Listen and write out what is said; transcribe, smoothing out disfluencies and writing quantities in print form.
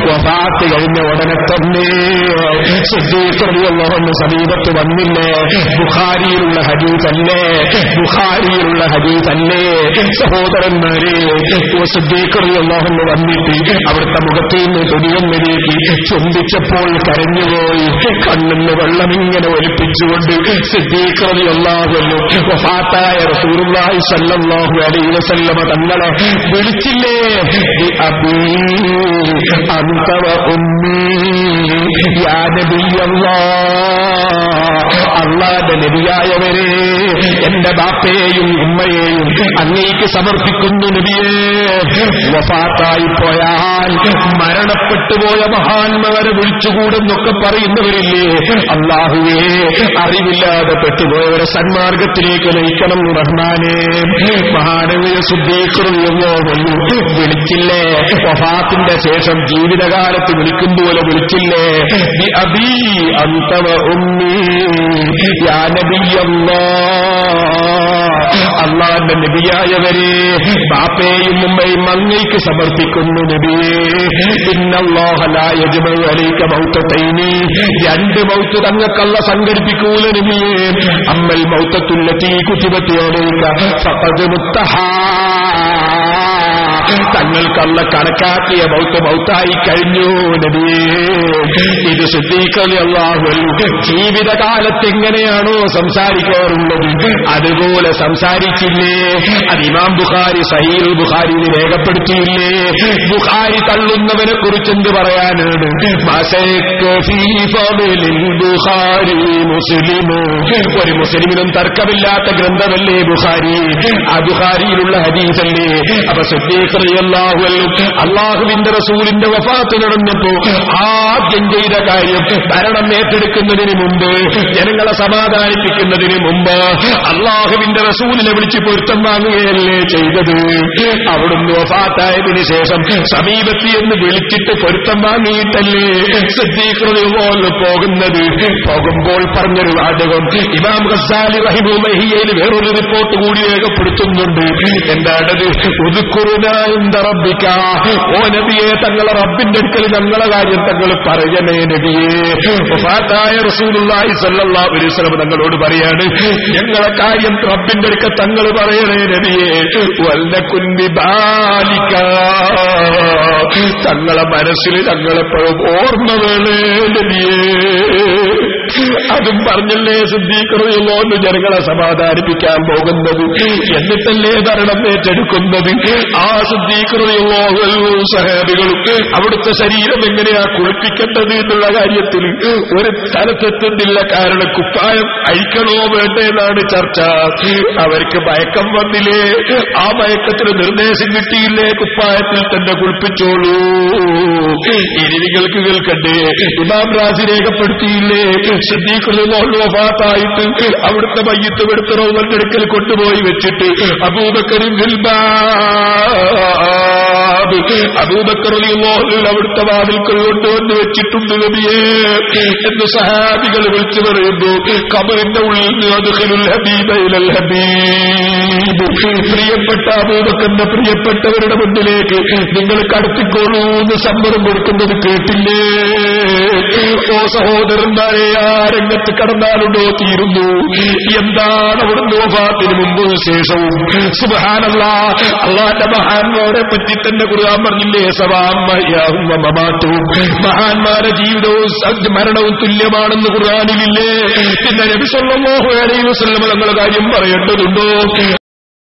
വഫാത്ത് കഴിഞ്ഞ ഉടനെ തന്നെ സിദ്ദീഖ് റളിയല്ലാഹു അൻഹു സമീപത്ത് വന്നില്ലേ? ബുഖാരിയിലുള്ള ഹദീസല്ലേ? ബുഖാരിയിലുള്ള ഹദീസല്ലേ? സഹോദരന്മാരെ, സിദ്ദീഖ് റളിയല്ലാഹു അൻഹു വന്നിട്ട് അവിടുത്തെ മുഖത്ത് നിന്ന് തുടിയൊന്ന് നീക്കി ചുംബിച്ചപ്പോൾ കരഞ്ഞുപോയി. കണ്ണിന്ന് വെള്ളമിങ്ങനെ ഒലിപ്പിച്ചുകൊണ്ട് സിദ്ദീഖ് റളിയല്ലാഹു അൻഹു വഫാത്തായ റസൂലുള്ളാഹി സ്വല്ലല്ലാഹു അലൈഹി വസല്ലമ തങ്ങളെ വിളിച്ചില്ലേ? അബീ അൻത വ ഉമ്മീ യാ നബിയല്ലാഹ്, അല്ലാഹുവിന്റെ നബിയായവരെ, എന്റെ ബാപ്പയെയും ഉമ്മയെയും അങ്ങേക്ക് സമർപ്പിക്കുന്നു നബിയേ. വഫാത്തായി പോയാൽ മരണപ്പെട്ടുപോയ മഹാന്മാരെ വിളിച്ചുകൂടെന്നൊക്കെ പറയുന്നവരില്ലേ? അല്ലാഹുവേ, അറിവില്ലാതെ പെട്ടുപോയവരെ സന്മാർഗത്തിലേക്ക് നയിക്കണം റഹ്മാനേ. മഹാനവീയ സിദ്ദീഖ് റളിയല്ലാഹു അൻഹു വിളിച്ചില്ലേ? വഫാത്തിന്റെ ശേഷം ജീവിതകാലത്ത് വിളിക്കും പോലെ വിളിച്ചില്ലേ? ബി അബീ അൻത വ ഉമ്മീ യാ നബിയല്ലാഹ്, അല്ലാഹുവിന്റെ നബിയായവരെ, ബാപ്പയും ഉമ്മയും അങ്ങേക്ക് സമർപ്പിക്കുന്നു നബിയേ. ഇന്നല്ലാഹ ലാ യജ്മഉ അലൈക മൗതതൈനി, രണ്ട് മൗത്ത് തങ്ങൾക്കല്ല സംഘടിപ്പിക്കൂല നബിയേ. അമ്മൽ മൗതത്തുല്ലതീ കുതിബത് അലൈക ഫഖദ് മുത്തഹാ, തങ്ങൾക്കല്ല കണക്കാക്കിയ മൗത്തായി കഴിഞ്ഞു നബിയേ. ഇത് സിദ്ദീഖ് റളിയല്ലാഹു അൻഹു ജീവിതകാലത്ത് എങ്ങനെയാണോ സംസാരിക്കാറുള്ളത് അതുപോലെ സംസാരിച്ചില്ലേ? അത് ഇമാം ബുഖാരി സഹീഹുൽ ബുഖാരിയിൽ രേഖപ്പെടുത്തിയില്ലേ? ബുഖാരി തള്ളുന്നവനെ കുറിച്ച് എന്ത് പറയാനാണ്? ഒരു മുസ്ലിമിനും തർക്കമില്ലാത്ത ഗ്രന്ഥമല്ലേ ബുഖാരി? ആ ബുഖാരിയിലുള്ള ഹദീസല്ലേ? അപ്പൊ സിദ്ദീഖ് റളിയല്ലാഹു അൻഹു അല്ലാഹുവിന്റെ റസൂലിന്റെ വഫാത്ത് നടന്നപ്പോ ആദ്യം ചെയ്ത കാര്യം, ഭരണം ഏറ്റെടുക്കുന്നതിന് മുമ്പ്, ജനങ്ങളെ സമാധാനിപ്പിക്കുന്നതിന് മുമ്പ് അല്ലാഹുവിന്റെ റസൂലിനെ വിളിച്ച് പൊരുത്തം വാങ്ങുകയല്ലേ ചെയ്തത്? അവിടുന്ന് വഫാത്തായതിനു ശേഷം സമീപത്തി എന്ന് വിളിച്ചിട്ട് പൊരുത്തം വാങ്ങിയിട്ടല്ലേ സിദ്ദീഖ് റളിയല്ലാഹു അൻഹു പോകുന്നത്? പോകുമ്പോൾ പറഞ്ഞൊരു വാചകം ഇമാം ഗസ്സാലി റഹിമഹുള്ളാഹിയിൽ വേറൊരു റിപ്പോർട്ട് കൂടി രേഖപ്പെടുത്തുന്നുണ്ട്. എന്താണത്? ഓ നബിയെ, തങ്ങളെ റബ്ബിന്റെ അടുക്കൽ ഞങ്ങളെ കാര്യം തങ്ങൾ പറയണേ നബിയേ. വഫാത്തായ റസൂലുള്ളാഹി സ്വല്ലല്ലാഹു അലൈഹി വസല്ലം തങ്ങളോട് പറയാണ്, ഞങ്ങളെ കാര്യം റബ്ബിന്റെ അടുക്കൽ തങ്ങൾ പറയണേ നബിയേ. വൽനകുൻ ബിബാലിക, തങ്ങളെ മനസ്സിൽ ഞങ്ങളെപ്പോഴും ഓർമ്മ വേണേ നബിയേ. അതും പറഞ്ഞല്ലേ സിദ്ദീഖ് റളിയല്ലാഹു അൻഹു ജനങ്ങളെ സമാധാനിപ്പിക്കാൻ പോകുന്നത്, എന്നിട്ടല്ലേ ഭരണം ഏറ്റെടുക്കുന്നത്. ആ സിദ്ദീഖ് റളിയല്ലാഹു അൻഹു സഹാബികളും അവിടുത്തെ ശരീരം എങ്ങനെയാ കുളിപ്പിക്കേണ്ടത് എന്നുള്ള കാര്യത്തിൽ ഒരു സ്ഥലത്തെത്തുന്നില്ല. കാരണം കുപ്പായം അഴിക്കണോ വേണ്ടെന്നാണ് ചർച്ച. അവർക്ക് മയക്കം വന്നില്ലേ? ആ മയക്കത്തിന് നിർദ്ദേശം കിട്ടിയില്ലേ? കുപ്പായത്തിൽ തന്നെ കുളിപ്പിച്ചോളൂ. ഇനി നിങ്ങൾക്ക് കേൾക്കണ്ടേ? ഇമാം റാസി രേഖപ്പെടുത്തിയില്ലേ? സിദ്ദീഖ് റളിയല്ലാഹു അൻഹു വഫാത്തായിട്ട് അവിടുത്തെ മയ്യിത്ത് എടുത്ത് റൗളന്റെ അടുക്കൽ കൊണ്ടുപോയി വെച്ചിട്ട് അബൂബക്കറിൻ അബൂബക്കർ റളിയല്ലാഹു അൻഹു അവിടുത്തെ വാതിൽക്കൽ കൊണ്ടുവന്ന് വെച്ചിട്ടുണ്ട് നബിയേ എന്ന് സഹാബികൾ വിളിച്ചു പറയുന്നു. ഖബറിന്റെ ഉള്ളിൽ നിന്ന് അദ്ഖിലുൽ ഹബീബ ഇലൽ ഹബീബ്, പ്രിയപ്പെട്ട അബൂബക്കറിന്റെ പ്രിയപ്പെട്ടവരുടെ മുന്നിലേക്ക് നിങ്ങൾ കടത്തിക്കോളൂ എന്ന് സമ്മതം കൊടുക്കുന്നത് കേട്ടില്ലേ? ഓ സഹോദരന്മാരെ, ആ രംഗത്ത് കടന്നാലുണ്ടോ തീരുന്നു. എന്താണ് അവിടുന്ന് വഫാത്തിന് മുമ്പ് ശേഷവും? സുബ്ഹാനല്ലാഹ്, അല്ലാഹുവിന്റെ മഹാന്മാരെ പറ്റി തന്നെ ഖുർആൻ പറഞ്ഞില്ലേ? മഹാന്മാരുടെ ജീവിതവും മരണവും തുല്യമാണെന്ന് ഖുർആനിലില്ലേ? പിന്നെ നബി സല്ലല്ലാഹു അലൈഹി വസല്ലം തങ്ങളുടെ കാര്യം പറയേണ്ടതുണ്ടോ?